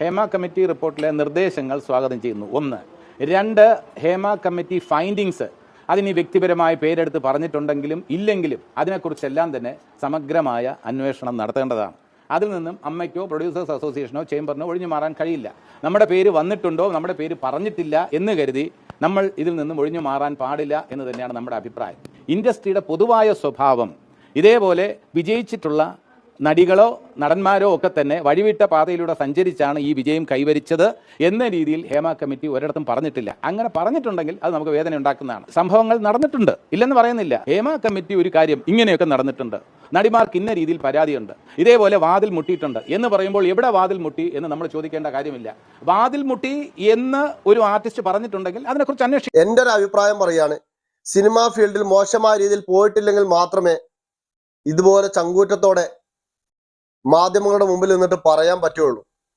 Hema committee റിപ്പോർട്ടിലെ നിർദ്ദേശങ്ങൾ സ്വാഗതം ചെയ്യുന്നു. 1. 2. ഹേമ കമ്മിറ്റി ഫൈൻഡിങ്സ് അതിന് വ്യക്തിപരമായ പേരെടുത്ത് പറഞ്ഞിട്ടുണ്ടെങ്കിലും ഇല്ലെങ്കിലും അതിനെക്കുറിച്ചെല്ലാം തന്നെ സമഗ്രമായ അന്വേഷണം നടത്തേണ്ടതാണ്. അതിൽ നിന്നും അമ്മയ്ക്കോ പ്രൊഡ്യൂസേഴ്സ് അസോസിയേഷനോ ചേംബറിനോ ഒഴിഞ്ഞു മാറാൻ കഴിയില്ല. നമ്മുടെ പേര് വന്നിട്ടുണ്ടോ നമ്മുടെ പേര് പറഞ്ഞിട്ടില്ല എന്ന് കരുതി നമ്മൾ ഇതിൽ നിന്നും ഒഴിഞ്ഞു മാറാൻ പാടില്ല എന്ന് തന്നെയാണ് നമ്മുടെ അഭിപ്രായം. ഇൻഡസ്ട്രിയുടെ പൊതുവായ സ്വഭാവം ഇതേപോലെ വിജയിച്ചിട്ടുള്ള നടികളോ നടന്മാരോ ഒക്കെ തന്നെ വഴിവിട്ട പാതയിലൂടെ സഞ്ചരിച്ചാണ് ഈ വിജയം കൈവരിച്ചത് എന്ന രീതിയിൽ ഹേമ കമ്മിറ്റി ഒരിടത്തും പറഞ്ഞിട്ടില്ല. അങ്ങനെ പറഞ്ഞിട്ടുണ്ടെങ്കിൽ അത് നമുക്ക് വേദന ഉണ്ടാക്കുന്നതാണ്. സംഭവങ്ങൾ നടന്നിട്ടുണ്ട്, ഇല്ലെന്ന് പറയുന്നില്ല. ഹേമ കമ്മിറ്റി ഒരു കാര്യം ഇങ്ങനെയൊക്കെ നടന്നിട്ടുണ്ട്, നടിമാർക്ക് ഇന്ന രീതിയിൽ പരാതിയുണ്ട്, ഇതേപോലെ വാതിൽ മുട്ടിയിട്ടുണ്ട് എന്ന് പറയുമ്പോൾ എവിടെ വാതിൽ മുട്ടി എന്ന് നമ്മൾ ചോദിക്കേണ്ട കാര്യമില്ല. വാതിൽ മുട്ടി എന്ന് ഒരു ആർട്ടിസ്റ്റ് പറഞ്ഞിട്ടുണ്ടെങ്കിൽ അതിനെക്കുറിച്ച് അന്വേഷിക്കും. എൻ്റെ ഒരു അഭിപ്രായം പറയാണ്, സിനിമാ ഫീൽഡിൽ മോശമായ രീതിയിൽ പോയിട്ടില്ലെങ്കിൽ മാത്രമേ ഇതുപോലെ ചങ്കൂറ്റത്തോടെ മാധ്യമങ്ങളുടെ മുമ്പിൽ നിന്നിട്ട് പറയാൻ പറ്റുള്ളൂ.